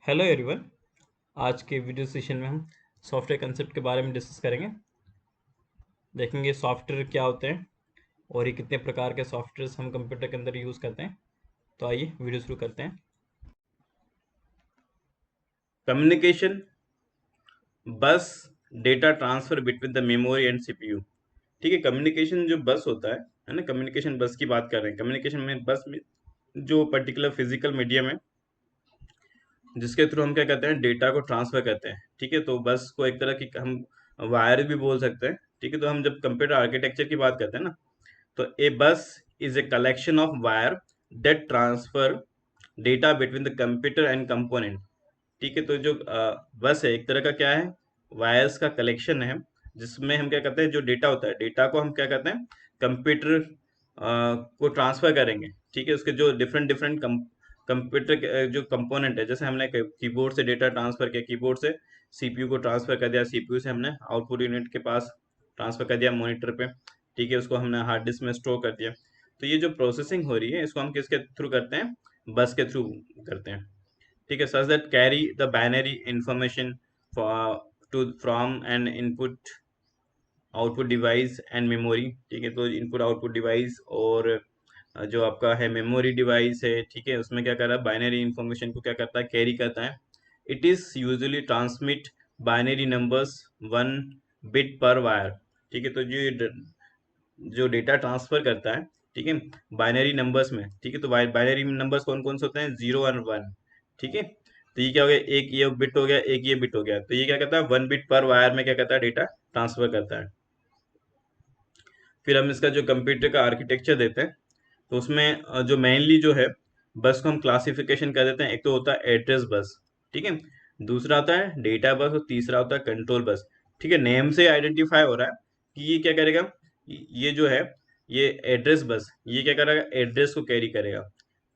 Hello everyone. आज के video session में हम सॉफ्टवेयर कंसेप्ट के बारे में डिस्कस करेंगे। देखेंगे सॉफ्टवेयर क्या होते हैं और ये कितने प्रकार के सॉफ्टवेयर हम कंप्यूटर के अंदर यूज़ करते हैं। तो आइए वीडियो शुरू करते हैं। कम्युनिकेशन बस data transfer between the memory and CPU. ठीक है, कम्युनिकेशन जो बस होता है ना, कम्युनिकेशन बस की बात कर रहे हैं। कम्युनिकेशन में बस में जो पर्टिकुलर फिजिकल मीडियम है जिसके थ्रू हम क्या करते हैं, डेटा को ट्रांसफर करते हैं। ठीक है, तो बस को एक तरह की हम वायर भी बोल सकते हैं। ठीक है, तो हम जब कंप्यूटर आर्किटेक्चर की बात करते हैं ना, तो ए बस is a collection of wire that transfer data between the computer and component. ठीक है, तो जो बस है एक तरह का क्या है, वायर्स का कलेक्शन है जिसमें हम क्या करते हैं, जो डेटा होता है डेटा को हम क्या करते हैं, कंप्यूटर को ट्रांसफर करेंगे। ठीक है, उसके जो डिफरेंट डिफरेंट कंप्यूटर के जो कंपोनेंट है, जैसे हमने कीबोर्ड से डेटा ट्रांसफर किया, कीबोर्ड से सीपीयू को ट्रांसफर कर दिया, सीपीयू से हमने आउटपुट यूनिट के पास ट्रांसफर कर दिया मॉनिटर पे। ठीक है, उसको हमने हार्ड डिस्क में स्टोर कर दिया। तो ये जो प्रोसेसिंग हो रही है इसको हम किसके थ्रू करते हैं, बस के थ्रू करते हैं। ठीक है, such that carry the binary information to from an input output device and memory. ठीक है, तो इनपुट आउटपुट डिवाइस और जो आपका है मेमोरी डिवाइस है, ठीक है, उसमें क्या कर रहा है, बाइनरी इंफॉर्मेशन को क्या करता है, कैरी करता है। It is usually transmit binary numbers 1 bit पर वायर। ठीक है, तो जो डेटा ट्रांसफर करता है, ठीक है, बाइनरी नंबर्स में। ठीक है, तो बाइनरी नंबर्स कौन कौन से होते हैं, 0 और 1। ठीक है, तो ये क्या हो गया, एक ये बिट हो गया, एक ये बिट हो गया, तो ये क्या करता है, 1 बिट पर वायर में क्या करता है, डेटा ट्रांसफर करता है। फिर हम इसका जो कंप्यूटर का आर्किटेक्चर देते हैं, तो उसमें जो मेनली जो है बस को हम क्लासिफिकेशन कर देते हैं। एक तो होता है एड्रेस बस, ठीक है, दूसरा होता है डेटा बस और तीसरा होता है कंट्रोल बस। ठीक है, नेम से आइडेंटिफाई हो रहा है कि ये क्या करेगा, ये जो है ये एड्रेस बस ये क्या करेगा, एड्रेस को कैरी करेगा।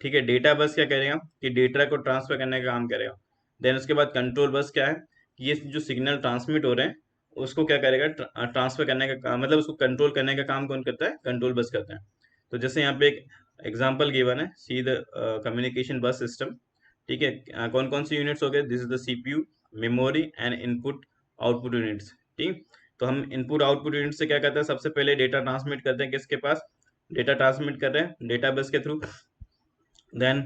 ठीक है, डेटा बस क्या करेगा कि डेटा को ट्रांसफर करने का काम करेगा। देन उसके बाद कंट्रोल बस क्या है कि ये जो सिग्नल ट्रांसमिट हो रहे हैं उसको क्या करेगा, ट्रांसफर करने का काम, मतलब उसको कंट्रोल करने का काम कौन करता है, कंट्रोल बस करता है। तो जैसे यहाँ पे एक एग्जांपल गिवन है, सी द कम्युनिकेशन बस सिस्टम। ठीक है, कौन कौन सी यूनिट्स हो गए, this is the CPU, memory and input output units. ठीक, तो हम इनपुट आउटपुट यूनिट से क्या करते हैं, सबसे पहले डेटा ट्रांसमिट करते हैं, किसके पास, डेटा ट्रांसमिट कर रहे हैं डेटा बस के थ्रू। देन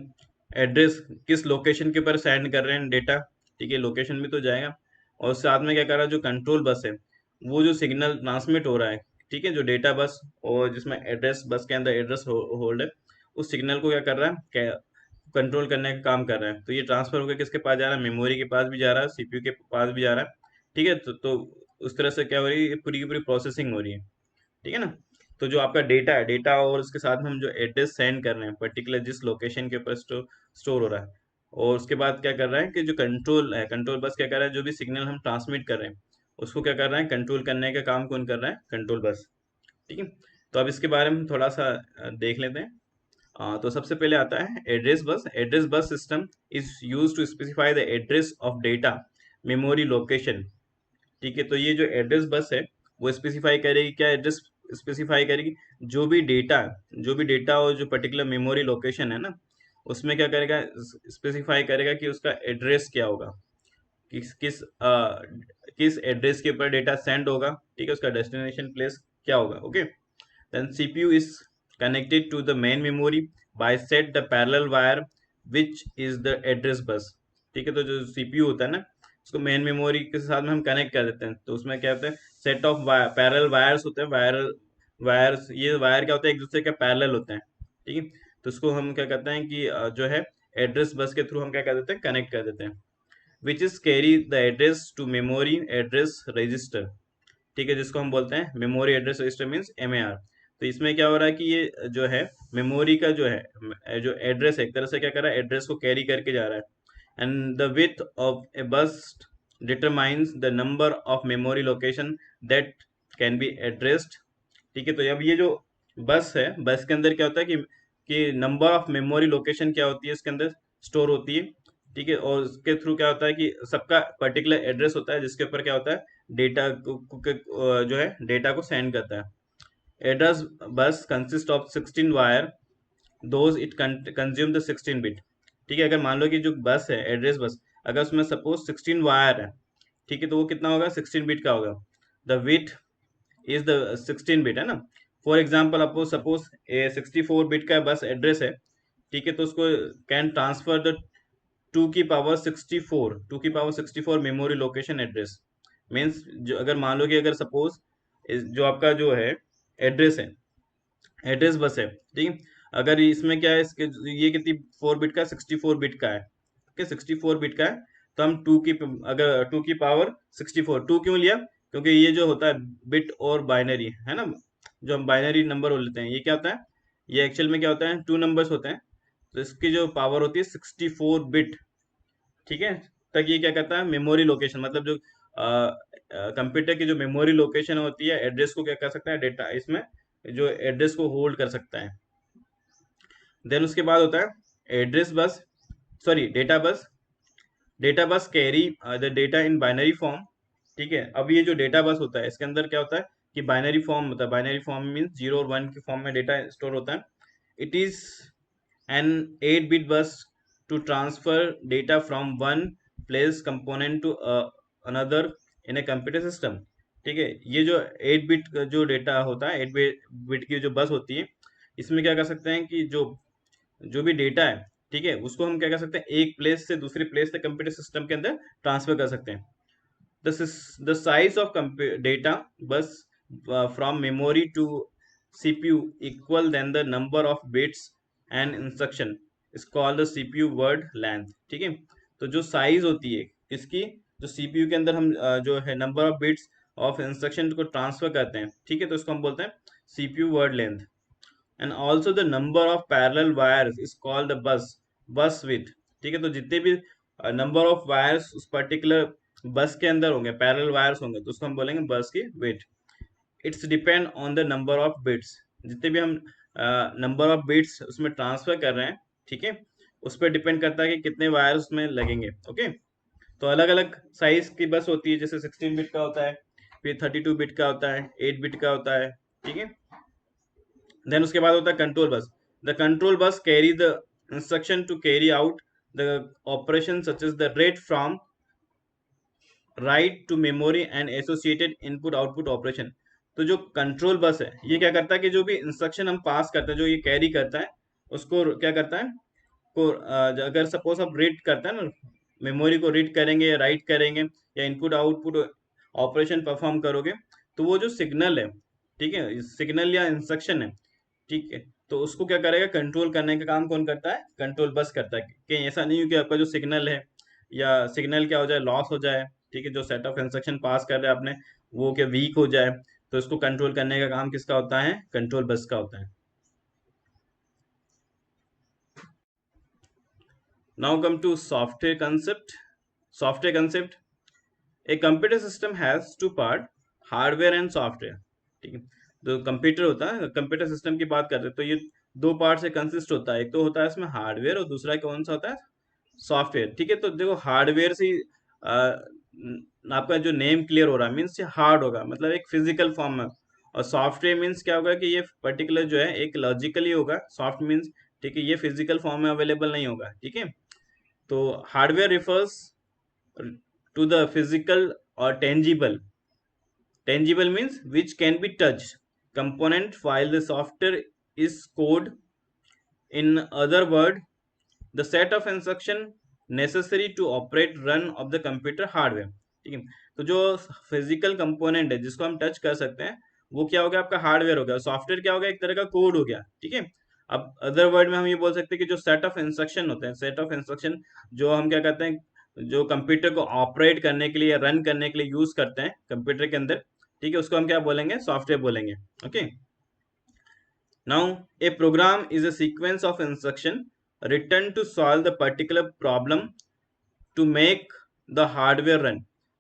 एड्रेस, किस लोकेशन के ऊपर सेंड कर रहे हैं डेटा। ठीक है, लोकेशन भी तो जाएगा। और साथ में क्या कर रहा है, जो कंट्रोल बस है वो जो सिग्नल ट्रांसमिट हो रहा है, ठीक है, जो डेटा बस और जिसमें एड्रेस बस के अंदर एड्रेस होल्ड है, उस सिग्नल को क्या कर रहा है, कंट्रोल करने का काम कर रहा है। तो ये ट्रांसफर होकर किसके पास जा रहा है, मेमोरी के पास भी जा रहा है, सीपीयू के पास भी जा रहा है। ठीक है, तो उस तरह से क्या हो रही है, पूरी की पूरी प्रोसेसिंग हो रही है। ठीक है ना, तो जो आपका डेटा है, डेटा और उसके साथ में हम जो एड्रेस सेंड कर रहे हैं पर्टिकुलर जिस लोकेशन के ऊपर स्टोर हो रहा है, और उसके बाद क्या कर रहा है कि जो कंट्रोल है, कंट्रोल बस क्या कर रहा है, जो भी सिग्नल हम ट्रांसमिट कर रहे हैं उसको क्या कर रहा है, कंट्रोल करने का काम कौन कर रहा है, कंट्रोल बस। ठीक है, तो अब इसके बारे में थोड़ा सा देख लेते हैं। तो सबसे पहले आता है address bus. Address bus system is use to specify the address of data memory location. ठीक है, तो ये जो एड्रेस बस है वो स्पेसिफाई करेगी, क्या एड्रेस स्पेसिफाई करेगी, जो भी डेटा जो भी डेटा और जो पर्टिकुलर मेमोरी लोकेशन है ना, उसमें क्या करेगा, स्पेसिफाई करेगा कि उसका एड्रेस क्या होगा, किस एड्रेस के ऊपर डेटा सेंड होगा। ठीक है, उसका डेस्टिनेशन प्लेस क्या होगा। Okay, then CPU is connected to the main memory by set the parallel wire which is the address bus. ठीक है, तो जो सीपीयू होता है ना, उसको मेन मेमोरी के साथ में हम कनेक्ट कर देते हैं। तो उसमें क्या होता है, सेट ऑफ पैरेलल वायर्स होते हैं, वायर्स, ये वायर क्या होता है, एक दूसरे के पैरेलल होते हैं। ठीक है, तो उसको हम क्या करते हैं कि जो है एड्रेस बस के थ्रू हम क्या कर देते हैं, कनेक्ट कर देते हैं, which is carry the address to memory address register. ठीक है, जिसको हम बोलते हैं memory address register means MAR. तो इसमें क्या हो रहा है कि ये जो है मेमोरी का जो है जो एड्रेस है, एक तरह से क्या कर रहा है, एड्रेस को कैरी करके जा रहा है। एंड द विथ ऑफ ए बस determines the number of memory location that can be addressed. ठीक है, तो अब ये जो बस है, बस के अंदर क्या होता है कि नंबर ऑफ मेमोरी लोकेशन क्या होती है, इसके अंदर स्टोर होती है। ठीक है, और उसके थ्रू क्या होता है कि सबका पर्टिकुलर एड्रेस होता है जिसके ऊपर क्या होता है, डेटा जो है डेटा को सेंड करता है। Address bus consist of 16 wire, those it consume the 16 bit. ठीक है, अगर मान लो कि जो बस है एड्रेस बस, अगर उसमें सपोज 16 वायर है, ठीक है, तो वो कितना होगा, 16 बिट का होगा। The with is the 16 bit है ना। फॉर एग्जाम्पल आपको सपोज 64 बिट का बस एड्रेस है, ठीक है, तो उसको कैन ट्रांसफर द 2 की power 64 memory location address. Means जो अगर मान लो कि अगर सपोज जो आपका जो है एड्रेस है, एड्रेस बस है, ठीक है, अगर इसमें क्या है, इसके ये कितनी 4 बिट का, 64 बिट का है, ओके, 64 बिट का है, तो हम अगर 2 की पावर 64, टू क्यों लिया, क्योंकि ये जो होता है बिट और बाइनरी है ना, जो हम बाइनरी नंबर बोल लेते हैं, ये क्या होता है, ये एक्चुअल में क्या होता है, 2 नंबर्स होते हैं, तो इसकी जो पावर होती है 64 बिट, ठीक है, तक ये क्या करता है, मेमोरी लोकेशन, मतलब जो कंप्यूटर की जो मेमोरी लोकेशन होती है, एड्रेस को क्या कर सकता है, डेटा इसमें जो एड्रेस को होल्ड कर सकता है। देन उसके बाद होता है address bus, sorry data bus. Data bus carry the data in binary form, ठीक है। अब ये जो डेटा बस होता है, इसके अंदर क्या होता है कि बाइनरी फॉर्म होता है, बाइनरी फॉर्म मीन्स 0 और 1 के फॉर्म में डेटा स्टोर होता है। It is an 8-bit bus to transfer data from one place component to another in a computer system, ठीक है। ये जो 8 बिट जो डेटा होता है, 8 बिट की जो बस होती है, इसमें क्या कर सकते हैं कि जो जो भी डेटा है, ठीक है, उसको हम क्या कर सकते हैं, एक प्लेस से दूसरी प्लेस तक कंप्यूटर सिस्टम के अंदर ट्रांसफर कर सकते हैं। The size of data bus from memory to CPU equal than the number of bits and instruction is called the CPU word length, ठीक है। तो जो साइज होती है इसकी, जो सीपीयू के अंदर हम जो है number of bits of instruction को ट्रांसफर करते हैं, ठीक है, तो इसको हम बोलते हैं CPU word length. And also the number of parallel wires is called the bus width, ठीक है। तो जितने भी नंबर ऑफ वायर्स उस पर्टिकुलर बस के अंदर होंगे, पैरेलल वायर्स होंगे, तो उसको हम बोलेंगे बस की width. It's depend on the number of bits, जितने भी हम नंबर ऑफ बिट्स उसमें ट्रांसफर कर रहे हैं, ठीक है, उस पर डिपेंड करता है कि कितने वायर्स उसमें लगेंगे, ओके। तो अलग अलग साइज की बस होती है, जैसे 16 बिट का होता है, फिर 32 बिट का होता है, 8 बिट का होता है, ठीक है। देन उसके बाद होता है control bus. The control bus carry the instruction to carry out the operation such as the read from write to memory and associated input output operation. तो जो कंट्रोल बस है, ये क्या करता है कि जो भी इंस्ट्रक्शन हम पास करते हैं, जो ये कैरी करता है, उसको क्या करता है, को अगर सपोज आप रीड करता है ना, मेमोरी को रीड करेंगे या राइट करेंगे या इनपुट आउटपुट ऑपरेशन परफॉर्म करोगे, तो वो जो सिग्नल है, ठीक है, सिग्नल या इंस्ट्रक्शन है, ठीक है, तो उसको क्या करेगा, कंट्रोल करने का काम कौन करता है, कंट्रोल बस करता है। कहीं ऐसा नहीं हो कि आपका जो सिग्नल है या सिग्नल क्या हो जाए, लॉस हो जाए, ठीक है, जो सेट ऑफ इंस्ट्रक्शन पास कर रहे हैं आपने, वो क्या वीक हो जाए, तो इसको कंट्रोल करने का काम किसका होता है, कंट्रोल बस का होता है। Now come to software concept. Software concept, a computer system has two part, hardware and software, ठीक है। तो कंप्यूटर होता है, कंप्यूटर सिस्टम की बात करते हैं, तो ये दो पार्ट से कंसिस्ट होता है, एक तो होता है इसमें हार्डवेयर और दूसरा कौन सा होता है, सॉफ्टवेयर, ठीक है। तो देखो हार्डवेयर से आपका जो नेम क्लियर हो रहा है, मीन्स ये हार्ड होगा, मतलब एक फिजिकल फॉर्म में। और सॉफ्टवेयर मीन्स क्या होगा कि ये पर्टिकुलर जो है एक लॉजिकली होगा, सॉफ्ट मीन्स, ठीक है, ये फिजिकल फॉर्म में अवेलेबल नहीं होगा, ठीक है। तो hardware refers to the physical और tangible, tangible means which can be touched component, while the software is code, in other word the set of instruction necessary to operate run of the computer hardware, ठीक है। तो जो physical component है जिसको हम touch कर सकते हैं, वो क्या हो गया, आपका हार्डवेयर हो गया। सॉफ्टवेयर क्या हो गया, एक तरह का कोड हो गया, ठीक है। अब अदर वर्ड में हम ये बोल सकते हैं कि जो सेट ऑफ इंस्ट्रक्शन होते हैं, सेट ऑफ इंस्ट्रक्शन जो हम क्या करते हैं, जो कंप्यूटर को ऑपरेट करने के लिए या रन करने के लिए यूज करते हैं कंप्यूटर के अंदर, ठीक है, उसको हम क्या बोलेंगे, सॉफ्टवेयर बोलेंगे, okay. Now, a program is a sequence of instruction written to solve the particular problem to make the hardware run.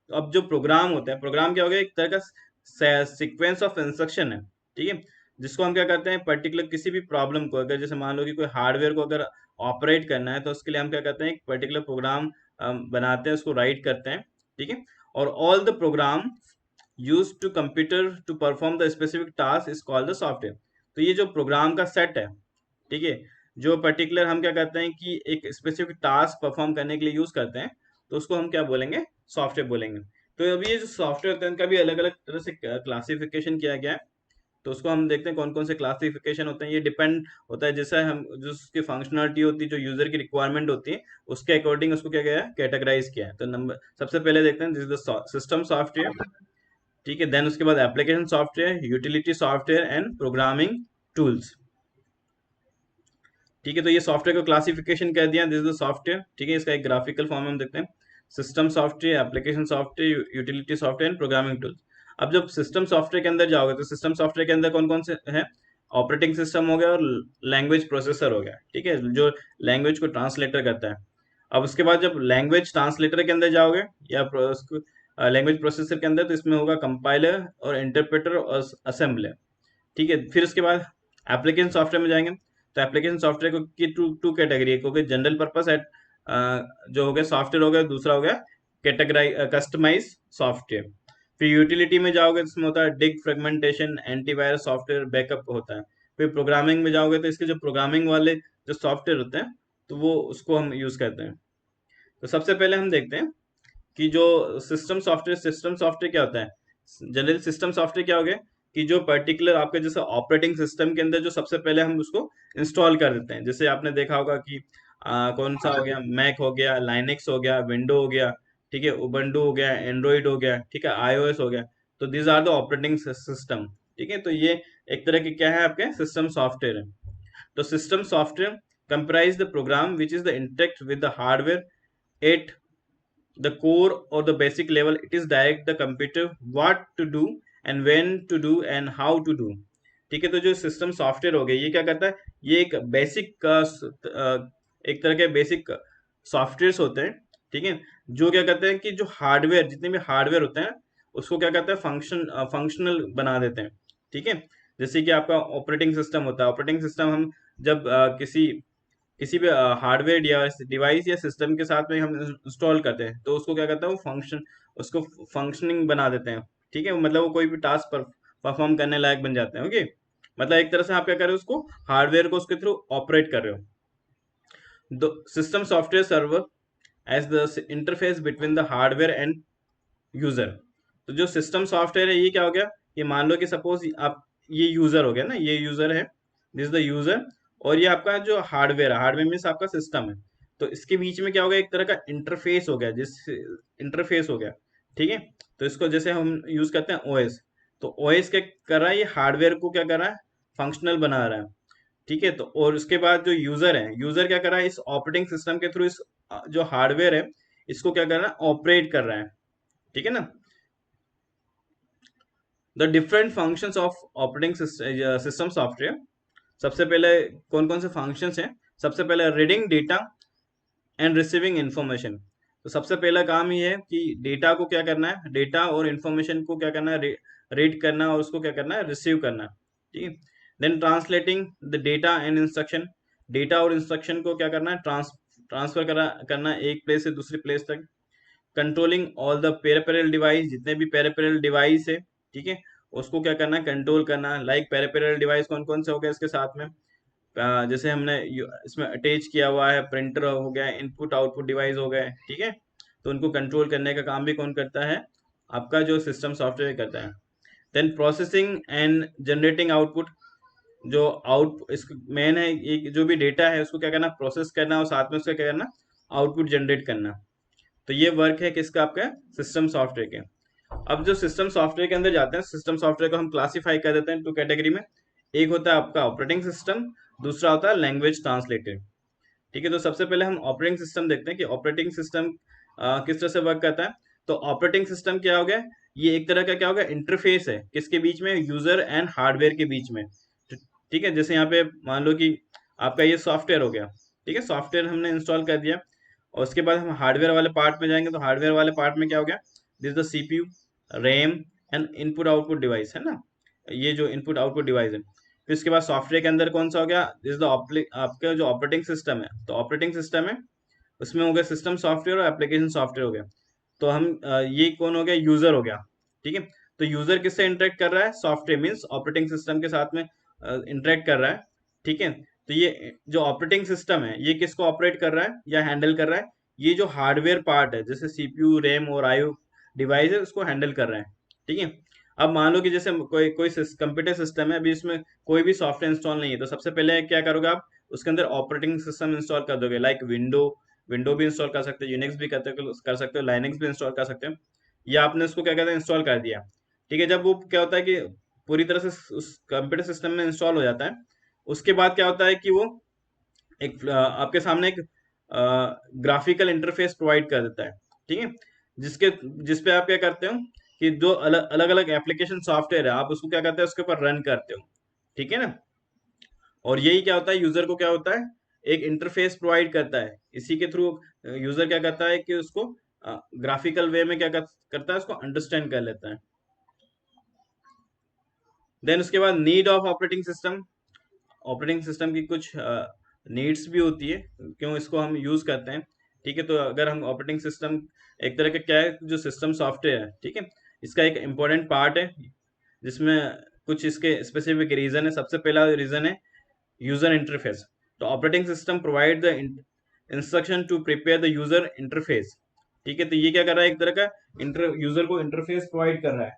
तो अब जो प्रोग्राम होता है, प्रोग्राम क्या हो गया, एक तरह का सीक्वेंस ऑफ इंस्ट्रक्शन है, ठीक है, जिसको हम क्या करते हैं, पर्टिकुलर किसी भी प्रॉब्लम को, अगर जैसे मान लो कि कोई हार्डवेयर को अगर ऑपरेट करना है, तो उसके लिए हम क्या करते हैं, एक पर्टिकुलर प्रोग्राम बनाते हैं, उसको राइट करते हैं, ठीक है। और all the program use to computer to perform the specific task is called the software. तो ये जो प्रोग्राम का सेट है, ठीक है, जो पर्टिकुलर हम क्या करते हैं कि एक स्पेसिफिक टास्क परफॉर्म करने के लिए यूज करते हैं, तो उसको हम क्या बोलेंगे, सॉफ्टवेयर बोलेंगे। तो अभी ये जो सॉफ्टवेयर होते हैं इनका भी अलग अलग तरह से क्लासिफिकेशन किया गया है। तो उसको हम देखते हैं कौन कौन से क्लासिफिकेशन होते हैं। ये डिपेंड होता है जैसा हम जो उसकी फंक्शनलिटी होती है, जो यूजर की रिक्वायरमेंट होती है, उसके अकॉर्डिंग उसको क्या गया है, कैटेगराइज किया है। तो नंबर सबसे पहले देखते हैं this is the system software, ठीक है। देन उसके बाद application software, utility software and programming tools, ठीक है। तो ये सॉफ्टवेयर को क्लासिफिकेशन कर दिया, दिस इज द सॉफ्टवेयर, ठीक है। इसका एक ग्राफिकल फॉर्म हम देखते हैं, system software, application software, utility software and programming tools. अब जब सिस्टम सॉफ्टवेयर के अंदर जाओगे तो सिस्टम सॉफ्टवेयर के अंदर कौन कौन से हैं, ऑपरेटिंग सिस्टम हो गया और लैंग्वेज प्रोसेसर हो गया, ठीक है, जो लैंग्वेज को ट्रांसलेटर करता है। अब उसके बाद जब लैंग्वेज ट्रांसलेटर के अंदर जाओगे या लैंग्वेज प्रोसेसर के अंदर, तो इसमें होगा कंपाइलर और इंटरप्रेटर और असेंबलर, ठीक है। फिर उसके बाद एप्लीकेशन सॉफ्टवेयर में जाएंगे, तो एप्लीकेशन सॉफ्टवेयर को की टू टू कैटेगरी, एक हो गया जनरल पर्पस एट जो हो गया सॉफ्टवेयर हो गया, दूसरा हो गया कैटेगराइज कस्टमाइज सॉफ्टवेयर। फिर यूटिलिटी में जाओगे तो इसमें होता है डिग, फ्रेगमेंटेशन, एंटीवायरस सॉफ्टवेयर, बैकअप होता है। फिर प्रोग्रामिंग में जाओगे तो इसके जो प्रोग्रामिंग वाले जो सॉफ्टवेयर होते हैं, तो वो उसको हम यूज करते हैं। तो सबसे पहले हम देखते हैं कि जो सिस्टम सॉफ्टवेयर क्या होता है। जनरल सिस्टम सॉफ्टवेयर क्या हो गया कि जो पर्टिकुलर आपके जैसे ऑपरेटिंग सिस्टम के अंदर जो सबसे पहले हम उसको इंस्टॉल कर देते हैं। जैसे आपने देखा होगा कि कौन सा हो गया, मैक हो गया, लाइनेक्स हो गया, विंडो हो गया, ठीक है, उबंटू हो गया, एंड्रॉइड हो गया, ठीक है, आईओएस हो गया। तो these are the operating system, ठीक है। तो ये एक तरह के क्या है, आपके सिस्टम सॉफ्टवेयर है। तो system software comprise the program which is the interact with the hardware at the core or the basic level. It is direct the computer what to do and when to do and how to do, ठीक है। तो जो system software हो गया ये क्या करता है, ये एक बेसिक एक तरह के बेसिक सॉफ्टवेयर होते हैं, ठीक है, जो क्या करते हैं कि जो हार्डवेयर, जितने भी हार्डवेयर होते हैं उसको क्या करते हैं, फंक्शनल बना देते हैं, ठीक है। जैसे कि आपका ऑपरेटिंग सिस्टम होता है, ऑपरेटिंग सिस्टम हम जब किसी किसी भी हार्डवेयर या डिवाइस या सिस्टम के साथ में हम इंस्टॉल करते हैं तो उसको क्या करता है, वो उसको फंक्शनिंग बना देते हैं, ठीक है। मतलब वो कोई भी टास्क पर परफॉर्म करने लायक बन जाते हैं, ओके। मतलब एक तरह से आप क्या कर रहे हो, उसको हार्डवेयर को उसके थ्रू ऑपरेट कर रहे हो। The system software serves as the interface between the hardware and user. तो जो सिस्टम सॉफ्टवेयर है ये क्या हो गया, ये मान लो कि सपोज आप, ये यूजर हो गया ना, ये यूजर है, दिस द यूजर, और ये आपका जो हार्डवेयर है, हार्डवेयर मीन्स आपका सिस्टम है। तो इसके बीच में क्या हो गया, एक तरह का इंटरफेस हो गया, जिस इंटरफेस हो गया, ठीक है। तो इसको जैसे हम यूज करते हैं ओएस, तो ओएस क्या कर रहा है, ये हार्डवेयर को क्या कर रहा है, फंक्शनल बना रहा है, ठीक है। तो और उसके बाद जो यूजर है, यूजर क्या कर रहा है, इस ऑपरेटिंग सिस्टम के थ्रू इस जो हार्डवेयर है इसको क्या कर रहा है, ऑपरेट कर रहा है, ठीक है ना। The different functions of operating system software, सबसे पहले कौन कौन से फंक्शंस हैं, सबसे पहले reading data and receiving information. तो सबसे पहला काम ये है कि डेटा को क्या करना है, डेटा और इंफॉर्मेशन को क्या करना है, रीड करना और उसको क्या करना है, रिसीव करना, ठीक है। Then translating the data and instruction, data और इंस्ट्रक्शन को क्या करना है, ट्रांसफर करना एक प्लेस से दूसरी प्लेस तक। Controlling all the peripheral device, जितने भी पेरिफेरल डिवाइस है, ठीक है, उसको क्या करना है, कंट्रोल करना। लाइक पेरिफेरल डिवाइस कौन कौन से हो गए इसके साथ में, जैसे हमने इसमें अटैच किया हुआ है, प्रिंटर हो गया, इनपुट आउटपुट डिवाइस हो गए, ठीक है। तो उनको कंट्रोल करने का काम भी कौन करता है, आपका जो सिस्टम सॉफ्टवेयर करता है। Then processing and generating output, जो आउट इस मेन है, एक जो भी डेटा है उसको क्या करना, प्रोसेस करना और साथ में उसका क्या करना, आउटपुट जनरेट करना। तो ये वर्क है किसका, आपका सिस्टम सॉफ्टवेयर के। अब जो सिस्टम सॉफ्टवेयर के अंदर जाते हैं, सिस्टम सॉफ्टवेयर को हम क्लासिफाई कर देते हैं टू कैटेगरी में। एक होता है आपका ऑपरेटिंग सिस्टम, दूसरा होता है लैंग्वेज ट्रांसलेटर, ठीक है। तो सबसे पहले हम ऑपरेटिंग सिस्टम देखते हैं कि ऑपरेटिंग सिस्टम किस तरह से वर्क करता है। तो ऑपरेटिंग सिस्टम क्या हो गया, ये एक तरह का क्या हो गया, इंटरफेस है, किसके बीच में, यूजर एंड हार्डवेयर के बीच में, ठीक है। जैसे यहाँ पे मान लो कि आपका ये सॉफ्टवेयर हो गया, ठीक है, सॉफ्टवेयर हमने इंस्टॉल कर दिया और उसके बाद हम हार्डवेयर वाले पार्ट में जाएंगे। तो हार्डवेयर वाले पार्ट में क्या हो गया, this the CPU, RAM and input output device है ना, ये जो इनपुट आउटपुट डिवाइस है। फिर इसके बाद सॉफ्टवेयर के अंदर कौन सा हो गया, दिस द आपका जो ऑपरेटिंग सिस्टम है, तो ऑपरेटिंग सिस्टम है उसमें हो गया सिस्टम सॉफ्टवेयर और एप्लीकेशन सॉफ्टवेयर हो गया। तो हम ये कौन हो गया, यूजर हो गया, ठीक है। तो यूजर किससे इंटरेक्ट कर रहा है, सॉफ्टवेयर मीन्स ऑपरेटिंग सिस्टम के साथ में इंटरेक्ट कर रहा है, ठीक है। तो ये जो ऑपरेटिंग सिस्टम है ये किसको ऑपरेट कर रहा है या हैंडल कर रहा है, ये जो हार्डवेयर पार्ट है जैसे सीपीयू, रैम और आईओ डिवाइस है उसको हैंडल कर रहे हैं। ठीक है, अब मान लो कि जैसे कोई कोई कंप्यूटर सिस्टम है, अभी इसमें कोई भी सॉफ्टवेयर इंस्टॉल नहीं है, तो सबसे पहले क्या करोगे आप, उसके अंदर ऑपरेटिंग सिस्टम इंस्टॉल कर दोगे। लाइक विंडो भी इंस्टॉल कर सकते हो, यूनिक्स भी कर सकते हो, लाइनक्स भी इंस्टॉल कर सकते हो। या आपने उसको क्या कहते हैं इंस्टॉल कर दिया। ठीक है, जब वो क्या होता है कि पूरी तरह से उस कंप्यूटर सिस्टम में इंस्टॉल हो जाता है, उसके बाद क्या होता है कि वो एक आपके सामने एक ग्राफिकल इंटरफेस प्रोवाइड कर देता है। ठीक है, जिसके जिसपे आप क्या करते हो कि जो अलग अलग अलग एप्लीकेशन सॉफ्टवेयर है आप उसको क्या करते हैं उसके ऊपर रन करते हो। ठीक है ना, और यही क्या होता है, यूजर को क्या होता है, एक इंटरफेस प्रोवाइड करता है। इसी के थ्रू यूजर क्या करता है कि उसको ग्राफिकल वे में करता है, उसको अंडरस्टैंड कर लेता है। देन उसके बाद need of operating system. Operating system की कुछ नीड्स भी होती है, क्यों इसको हम यूज करते हैं। ठीक है, तो अगर हम ऑपरेटिंग सिस्टम एक तरह का क्या है, जो सिस्टम सॉफ्टवेयर है, ठीक है, इसका एक इम्पोर्टेंट पार्ट है जिसमें कुछ इसके स्पेसिफिक रीजन है। सबसे पहला रीजन है यूजर इंटरफेस। तो operating system provide the instruction to prepare the user interface. ठीक है, तो ये क्या कर रहा है, एक तरह का यूजर को इंटरफेस प्रोवाइड कर रहा है,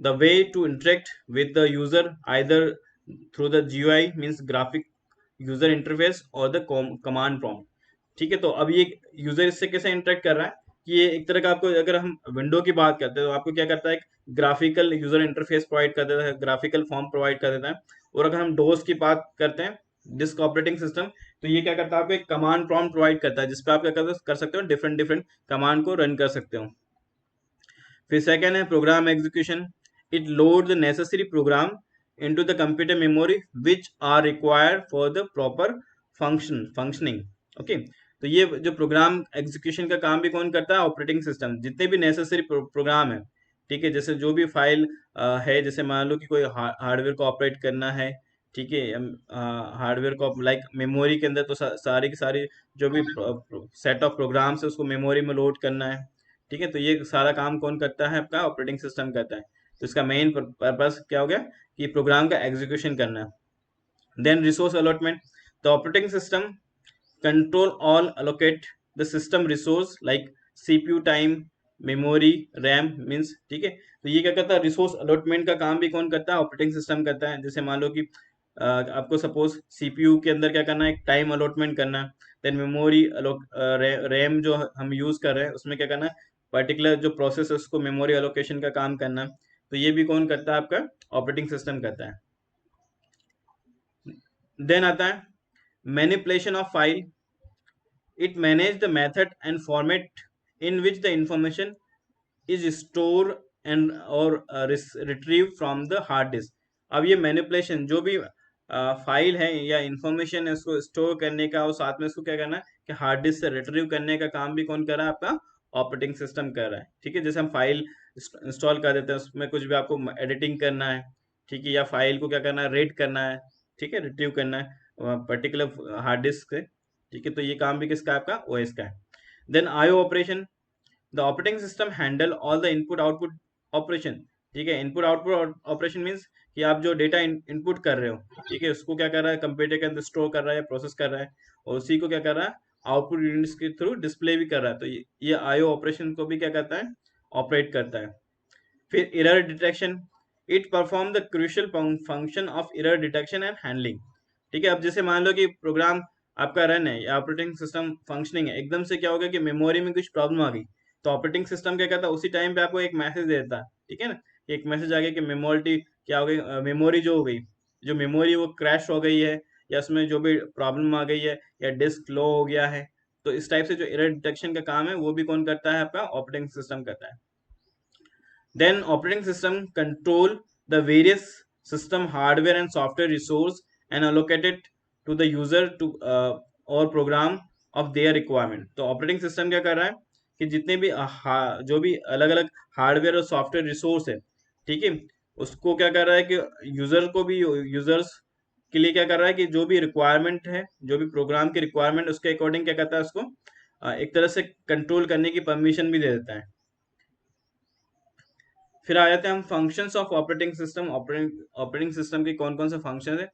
the way to interact with the user either through the GUI means graphic user interface or the command prompt। ठीक है, तो अब ये यूजर इससे कैसे इंटरेक्ट कर रहा है कि ये एक तरह का आपको, अगर हम विंडो की बात करते हैं तो आपको क्या करता है, एक ग्राफिकल यूजर इंटरफेस प्रोवाइड कर देता है, ग्राफिकल फॉर्म प्रोवाइड कर देता है। और अगर हम डोस की बात करते हैं, डिस्क ऑपरेटिंग सिस्टम, तो ये क्या करता है, आपको एक कमांड प्रॉम्प्ट प्रोवाइड करता है जिसपे आप क्या कर सकते हो, डिफरेंट डिफरेंट कमांड को रन कर सकते हो। फिर सेकेंड है program execution. It load the necessary program into the computer memory which are required for the proper functioning. Okay, तो ये जो प्रोग्राम एग्जीक्यूशन का काम भी कौन करता है, ऑपरेटिंग सिस्टम। जितने भी नेसेसरी प्रोग्राम है, ठीक है, जैसे जो भी फाइल है, जैसे मान लो कि कोई हार्डवेयर को ऑपरेट करना है, ठीक है, हार्डवेयर को लाइक मेमोरी के अंदर, तो सारी की सारी जो भी सेट ऑफ प्रोग्राम्स है उसको मेमोरी में लोड करना है। ठीक है, तो ये सारा काम कौन करता है, आपका ऑपरेटिंग सिस्टम करता है। तो इसका मेन पर्पस क्या हो गया कि प्रोग्राम का एग्जीक्यूशन करना है। Then resource allotment. The operating system control all allocate the system resource like CPU time, memory, RAM means. ठीक है, तो ये क्या करता है, रिसोर्स अलॉटमेंट का काम भी कौन करता है, ऑपरेटिंग सिस्टम करता है। जैसे मान लो कि आपको सपोज सीपीयू के अंदर क्या करना है, एक टाइम अलॉटमेंट करना है। देन मेमोरी रैम जो हम यूज कर रहे हैं उसमें क्या करना है, पर्टिकुलर जो प्रोसेस है उसको मेमोरी एलोकेशन का काम करना है। तो ये भी कौन करता है, आपका ऑपरेटिंग सिस्टम करता है। देन आता है manipulation of file. It manage the method and format in which the information is store and और retrieve from the hard disk. अब ये मैनिपुलेशन जो भी फाइल है या इंफॉर्मेशन है उसको स्टोर करने का, और साथ में उसको क्या करना है कि हार्ड डिस्क से रिट्रीव करने का काम भी कौन कर रहा है, आपका ऑपरेटिंग सिस्टम कर रहा है। ठीक है, जैसे हम फाइल इंस्टॉल कर देते हैं, उसमें कुछ भी आपको एडिटिंग करना है, ठीक है, या फाइल को क्या करना है, रीड करना है, ठीक है, रिट्रीव करना है पर्टिकुलर हार्ड डिस्क से। ठीक है, तो ये काम भी किसका, आपका ओएस का है। Then IO operation. The operating system handle all the input output operation. ठीक है, इनपुट आउटपुट ऑपरेशन मीन्स कि आप जो डेटा इनपुट कर रहे हो, ठीक है, उसको क्या कर रहा है, कंप्यूटर के अंदर स्टोर कर रहा है, प्रोसेस कर रहा है, और उसी को क्या कर रहा है, आउटपुट यूनिट्स के थ्रू डिस्प्ले भी कर रहा है। तो ये आईओ ऑपरेशन को भी क्या करता है, ऑपरेट करता है। फिर error detection. It perform the crucial function of error detection and handling. ठीक है, अब जैसे मान लो कि प्रोग्राम आपका रन है या ऑपरेटिंग सिस्टम फंक्शनिंग है, एकदम से क्या होगा कि मेमोरी में कुछ प्रॉब्लम आ गई, तो ऑपरेटिंग सिस्टम क्या करता है, उसी टाइम पे आपको एक मैसेज देता है। ठीक है ना, एक मैसेज आ गया कि मेमोरी क्या हो गई, मेमोरी जो हो गई, जो मेमोरी वो क्रैश हो गई है, या उसमें जो भी प्रॉब्लम आ गई है, या डिस्क लो हो गया है। तो इस टाइप से जो एरर डिटेक्शन का काम है वो भी कौन करता है, आपका ऑपरेटिंग सिस्टम करता है। Then operating system control the various system hardware and software resource and allocate it to the user to or program of their requirement। तो ऑपरेटिंग सिस्टम क्या कर रहा है कि जितने भी जो भी अलग अलग हार्डवेयर और सॉफ्टवेयर रिसोर्स है, ठीक है, उसको क्या कर रहा है कि यूजर को भी, यूजर्स के लिए क्या कर रहा है कि जो भी रिक्वायरमेंट है, जो भी प्रोग्राम की रिक्वायरमेंट, उसके अकॉर्डिंग क्या करता है, उसको एक तरह से कंट्रोल करने की परमिशन भी दे देता है। फिर आ जाते हैं हम functions of operating system. Operating system के कौन कौन से फंक्शन है।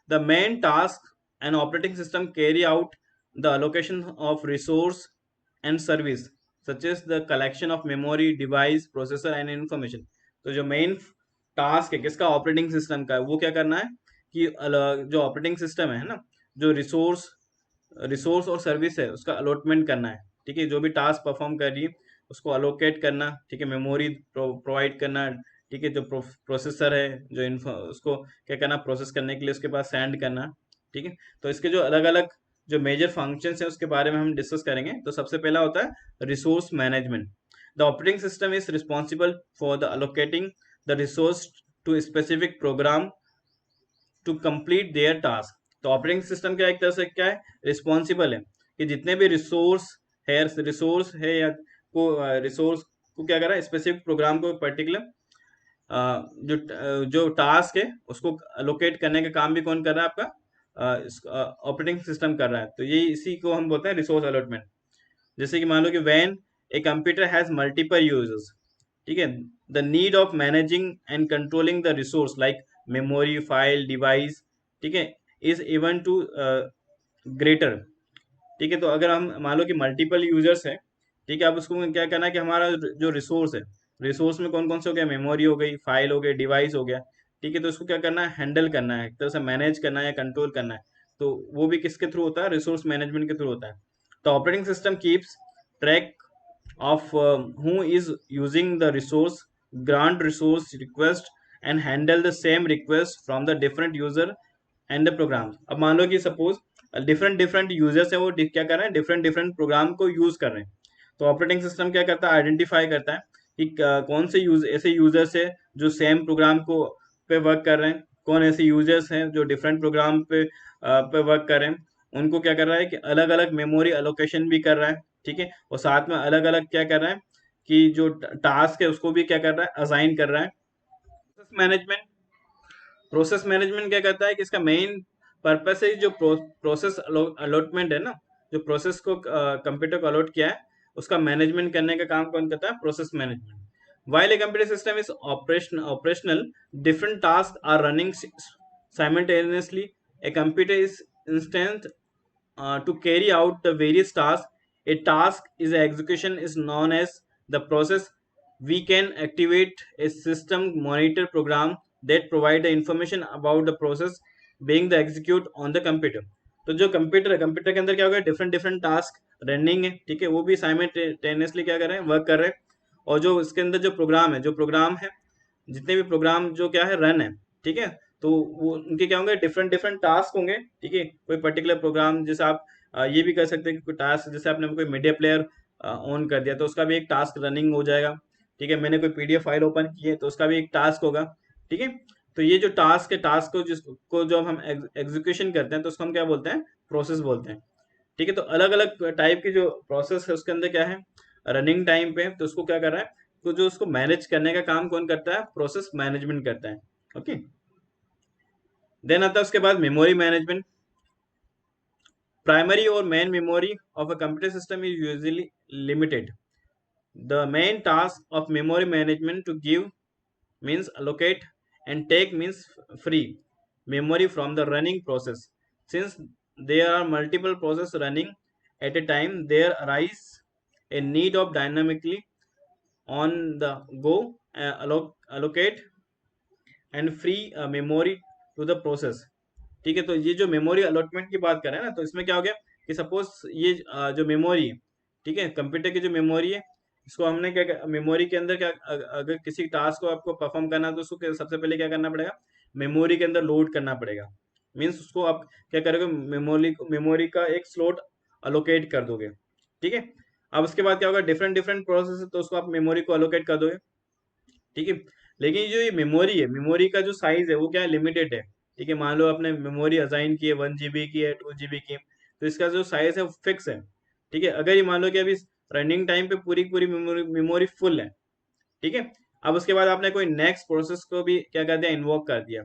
The main task an operating system carry out the allocation of resource and service such as the collection of memory, device, processor and information. तो जो main task है किसका, operating system का, वो क्या करना है कि जो ऑपरेटिंग सिस्टम है ना, जो रिसोर्स रिसोर्स और सर्विस है उसका अलॉटमेंट करना है, ठीक है, जो भी टास्क परफॉर्म कर रही है उसको अलोकेट करना, ठीक है, मेमोरी प्रोवाइड करना, ठीक है, जो प्रोसेसर है जो इन्फो उसको क्या करना, प्रोसेस करने के लिए उसके पास सेंड करना, ठीक है। तो इसके जो अलग अलग जो मेजर फंक्शंस हैं उसके बारे में हम डिस्कस करेंगे। तो सबसे पहला होता है resource management. The operating system is responsible for the allocating the resource to specific program to complete their task. तो ऑपरेटिंग सिस्टम क्या एक तरह से क्या है, रिस्पॉन्सिबल है कि जितने भी रिसोर्स है या को रिसोर्स को क्या कर रहा है, स्पेसिफिक प्रोग्राम को पर्टिकुलर जो टास्क है उसको अलोकेट करने का काम भी कौन कर रहा है, आपका ऑपरेटिंग सिस्टम कर रहा है। तो ये इसी को हम बोलते हैं रिसोर्स अलॉटमेंट। जैसे कि मान लो कि when a computer has multiple users, ठीक है, the need of managing and controlling the resource like memory, file, device, ठीक है, इज इवन टू ग्रेटर, ठीक है। तो अगर हम मान लो कि मल्टीपल यूजर्स है, ठीक है, अब उसको क्या करना है कि हमारा जो रिसोर्स है, रिसोर्स में कौन कौन से हो गया, मेमोरी हो गई, फाइल हो गई, डिवाइस हो गया, ठीक है, तो उसको क्या करना है, हैंडल करना है, एक तरह से मैनेज करना है या कंट्रोल करना है। तो वो भी किसके थ्रू होता है, रिसोर्स मैनेजमेंट के थ्रू होता है। तो operating system keeps track of who is using the resource, grant resource request and handle the same request from the different user and the programs। अब मान लो कि सपोज डिफरेंट डिफरेंट यूजर्स है, वो क्या कर रहे हैं, डिफरेंट डिफरेंट प्रोग्राम को यूज कर रहे हैं। तो ऑपरेटिंग सिस्टम क्या करता है, आइडेंटिफाई करता है कि कौन से ऐसे यूजर्स है जो सेम प्रोग्राम को पे वर्क कर रहे हैं, कौन ऐसे यूजर्स हैं जो डिफरेंट प्रोग्राम पे वर्क कर रहे हैं। उनको क्या कर रहा है कि अलग अलग मेमोरी अलोकेशन भी कर रहा है, ठीक है, और साथ में अलग अलग क्या कर रहा है कि जो टास्क है उसको भी क्या कर रहा है, असाइन कर रहा है। प्रोसेस मैनेजमेंट क्या करता है कि इसका मेन पर्पस है जो प्रोसेस अलॉटमेंट है ना, जो प्रोसेस को कंप्यूटर को अलॉट किया है उसका मैनेजमेंट करने का काम कौन करता है, process management. While a computer system is operational, different tasks are running simultaneously. A computer is instant to carry out the various tasks. A task is execution is known as the process. We can activate a system monitor program that provide the information about the process being the execute on the computer। तो जो computer है, computer के अंदर क्या होगा, different different task running है, ठीक है, वो भी साइमल्टेनियसली क्या कर रहे हैं, वर्क कर रहे हैं। और जो इसके अंदर जो प्रोग्राम है, जितने भी प्रोग्राम जो क्या है रन है, ठीक है, तो वो उनके क्या होंगे, डिफरेंट डिफरेंट टास्क होंगे, ठीक है। कोई पर्टिकुलर प्रोग्राम जैसे आप ये भी कर सकते हैं कि कोई टास्क, जैसे आपने कोई मीडिया प्लेयर ऑन कर दिया तो उसका भी एक टास्क रनिंग हो जाएगा, ठीक है। मैंने कोई पीडीएफ फाइल ओपन की है तो उसका भी एक टास्क होगा, ठीक है। तो ये जो टास्क है, टास्क को जिसको जब हम एग्जीक्यूशन करते हैं तो उसको हम क्या बोलते हैं, प्रोसेस बोलते हैं, ठीक है। तो अलग अलग टाइप की जो प्रोसेस है उसके अंदर क्या है, रनिंग टाइम पे, तो उसको क्या कर रहा है, तो जो उसको मैनेज करने का काम कौन करता है, प्रोसेस मैनेजमेंट करता है, ओके। देन आता है उसके बाद मेमोरी मैनेजमेंट। प्राइमरी और main memory of a computer system is usually limited. The main task of memory management to give means allocate and take means free memory from the running process। Since there are multiple processes running at a time, there arise a need of dynamically on the go allocate and free memory to the process, ठीक है। तो ये जो memory allotment की बात करें ना, तो इसमें क्या हो गया कि सपोज ये जो मेमोरी है, ठीक है, कंप्यूटर की जो मेमोरी है, इसको हमने क्या, मेमोरी के अंदर क्या, अगर किसी टास्क को आपको परफॉर्म करना है तो उसको सबसे पहले क्या करना पड़ेगा, मेमोरी के अंदर लोड करना पड़ेगा। मीन्स उसको आप क्या करोगे, मेमोरी का एक स्लॉट अलोकेट कर दोगे, ठीक है। अब उसके बाद क्या होगा, डिफरेंट डिफरेंट प्रोसेस है तो उसको आप मेमोरी को अलोकेट कर दोगे, ठीक है। लेकिन जो ये मेमोरी है, मेमोरी का जो साइज है वो क्या है, लिमिटेड है, ठीक है। मान लो आपने मेमोरी असाइन की है 1 GB की है, 2 GB की है, तो इसका जो साइज है वो फिक्स है, ठीक है। अगर ये मान लो कि अभी रनिंग टाइम पे पूरी पूरी मेमोरी फुल है, ठीक है। अब उसके बाद आपने कोई नेक्स्ट प्रोसेस को भी क्या कर दिया, इन्वोक कर दिया,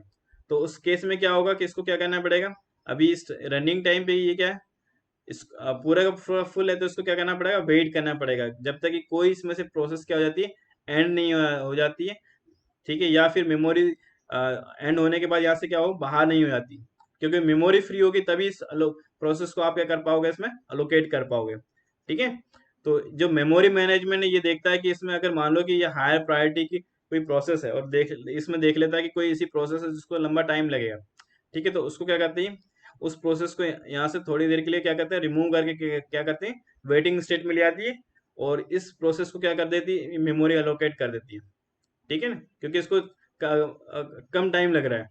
तो उस केस में क्या होगा कि इसको क्या करना पड़ेगा, अभी इस रनिंग टाइम पे ये क्या है, इस पूरा का पूरा फुल है तो इसको क्या करना पड़ेगा, वेट करना पड़ेगा जब तक कि कोई इसमें से प्रोसेस क्या हो जाती है, एंड नहीं हो जाती है, ठीक है, या फिर मेमोरी एंड होने के बाद यहाँ से क्या हो, बाहर नहीं हो जाती, क्योंकि मेमोरी फ्री होगी तभी इस प्रोसेस को आप क्या कर पाओगे, इसमें अलोकेट कर पाओगे। ठीक है, तो जो मेमोरी मैनेजमेंट ये देखता है कि इसमें अगर मान लो कि ये हायर प्रायोरिटी की कोई प्रोसेस है और इसमें देख लेता है कि कोई ऐसी प्रोसेस है जिसको लंबा टाइम लगेगा, ठीक है, तो उसको क्या करते हैं, उस प्रोसेस को यहाँ से थोड़ी देर के लिए क्या करते हैं, रिमूव करके क्या करते हैं, वेटिंग स्टेट में ले आती है और इस प्रोसेस को क्या कर देती है, मेमोरी अलोकेट कर देती है। ठीक है ना, क्योंकि इसको कम टाइम लग रहा है।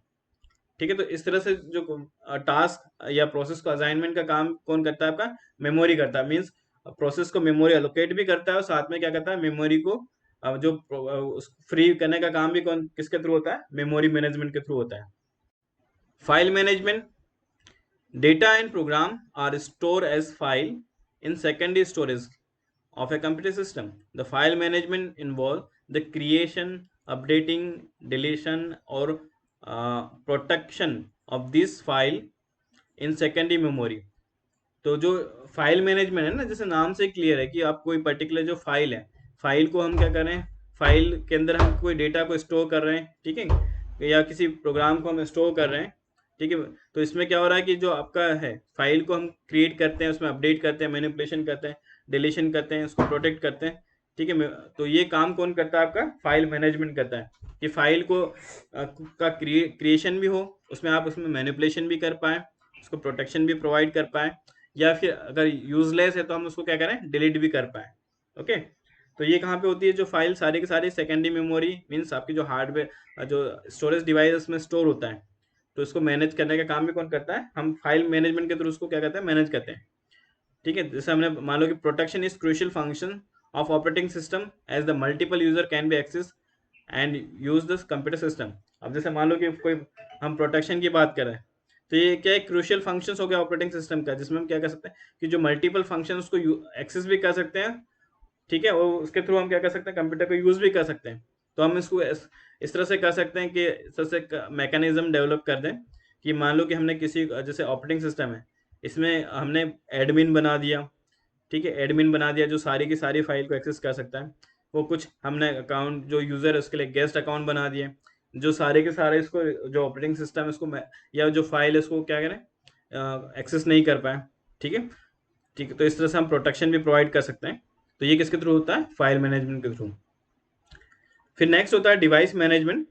ठीक है, तो इस तरह से जो टास्क या प्रोसेस को असाइनमेंट का काम कौन करता है, आपका मेमोरी करता है। मीन्स प्रोसेस को मेमोरी अलोकेट भी करता है और साथ में क्या करता है, मेमोरी को जो फ्री करने का काम भी कौन किसके थ्रू होता है, मेमोरी मैनेजमेंट के थ्रू होता है। File management, data and program are stored as file in secondary storage of a computer system. The file management involves the creation, updating, deletion or protection of this file in secondary memory. तो जो file management है ना, जैसे नाम से clear है कि आप कोई पर्टिकुलर जो फाइल है, फाइल को हम क्या कर रहे हैं, फाइल के अंदर हम कोई डेटा को स्टोर कर रहे हैं, ठीक है, या किसी प्रोग्राम को हम स्टोर कर रहे हैं। ठीक है, तो इसमें क्या हो रहा है कि जो आपका है फाइल को हम क्रिएट करते हैं, उसमें अपडेट करते हैं, मैनिपुलेशन करते हैं, डिलीशन करते हैं, उसको प्रोटेक्ट करते हैं। ठीक है, तो ये काम कौन करता है, आपका फाइल मैनेजमेंट करता है कि फाइल को का क्रिएशन भी हो, उसमें आप उसमें मैनिपुलेशन भी कर पाए, उसको प्रोटेक्शन भी प्रोवाइड कर पाए, या फिर अगर यूजलेस है तो हम उसको क्या करें, डिलीट भी कर पाए। ओके, तो ये कहाँ पे होती है, जो फाइल सारी की सारी सेकेंडरी मेमोरी मीन्स आपकी जो हार्डवेयर जो स्टोरेज डिवाइस उसमें स्टोर होता है, तो इसको मैनेज करने का काम भी कौन करता है, हम फाइल मैनेजमेंट के थ्रू उसको क्या करते हैं, मैनेज करते हैं। ठीक है, जैसे हमने मान लो कि protection is crucial function of operating system as the multiple user can be access and use this computer system. अब जैसे मान लो कि कोई हम प्रोटेक्शन की बात कर रहे हैं, तो ये क्या है, क्रूशियल फंक्शंस हो गया ऑपरेटिंग सिस्टम का, जिसमें हम क्या कर सकते हैं कि जो मल्टीपल फंक्शन उसको एक्सेस भी कर सकते हैं। ठीक है, और उसके थ्रू हम क्या कर सकते हैं, कंप्यूटर को यूज भी कर सकते हैं। तो हम इसको इस तरह से कर सकते हैं कि इस तरह से मैकेनिज्म डेवलप कर दें कि मान लो कि हमने किसी जैसे ऑपरेटिंग सिस्टम है, इसमें हमने एडमिन बना दिया। ठीक है, एडमिन बना दिया जो सारी की सारी फाइल को एक्सेस कर सकता है। वो कुछ हमने अकाउंट जो यूज़र है उसके लिए गेस्ट अकाउंट बना दिए, जो सारे के सारे इसको जो ऑपरेटिंग सिस्टम है उसको या जो फाइल है उसको क्या करें, एक्सेस नहीं कर पाए। ठीक है, ठीक है, तो इस तरह से हम प्रोटेक्शन भी प्रोवाइड कर सकते हैं। तो ये किसके थ्रू होता है, फाइल मैनेजमेंट के थ्रू। फिर नेक्स्ट होता है device management.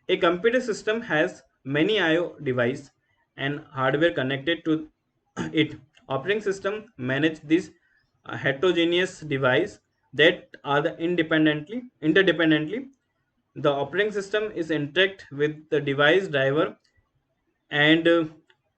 A computer system has many I/O device and hardware connected to it. Operating system manage these heterogeneous device that are the interdependently. The operating system is interact with the device driver and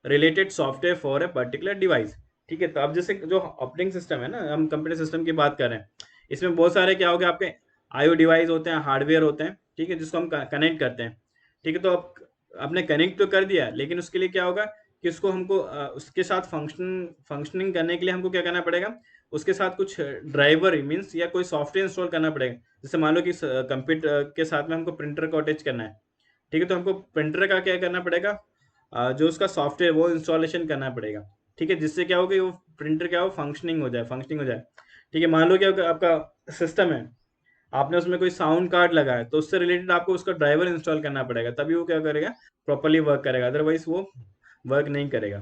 related software for a particular device. ठीक है, तो अब जैसे जो operating system है ना, हम computer system की बात कर रहे हैं, इसमें बहुत सारे क्या हो गया, आपके आईओ डिवाइस होते हैं, हार्डवेयर होते हैं। ठीक है, जिसको हम कनेक्ट करते हैं। ठीक है, तो अब आपने कनेक्ट तो कर दिया, लेकिन उसके लिए क्या होगा कि उसको हमको उसके साथ फंक्शनिंग करने के लिए हमको क्या करना पड़ेगा, उसके साथ कुछ ड्राइवर मीन्स या कोई सॉफ्टवेयर इंस्टॉल करना पड़ेगा। जैसे मान लो कि कंप्यूटर के साथ में हमको प्रिंटर को अटैच करना है। ठीक है, तो हमको प्रिंटर का क्या करना पड़ेगा, जो उसका सॉफ्टवेयर वो इंस्टॉलेशन करना पड़ेगा। ठीक है, जिससे क्या हो कि वो प्रिंटर क्या हो, फंक्शनिंग हो जाए। ठीक है, मान लो कि आपका सिस्टम है, आपने उसमें कोई साउंड कार्ड लगाया, तो उससे रिलेटेड आपको उसका ड्राइवर इंस्टॉल करना पड़ेगा, तभी वो क्या करेगा, प्रॉपरली वर्क करेगा, अदरवाइज वो वर्क नहीं करेगा।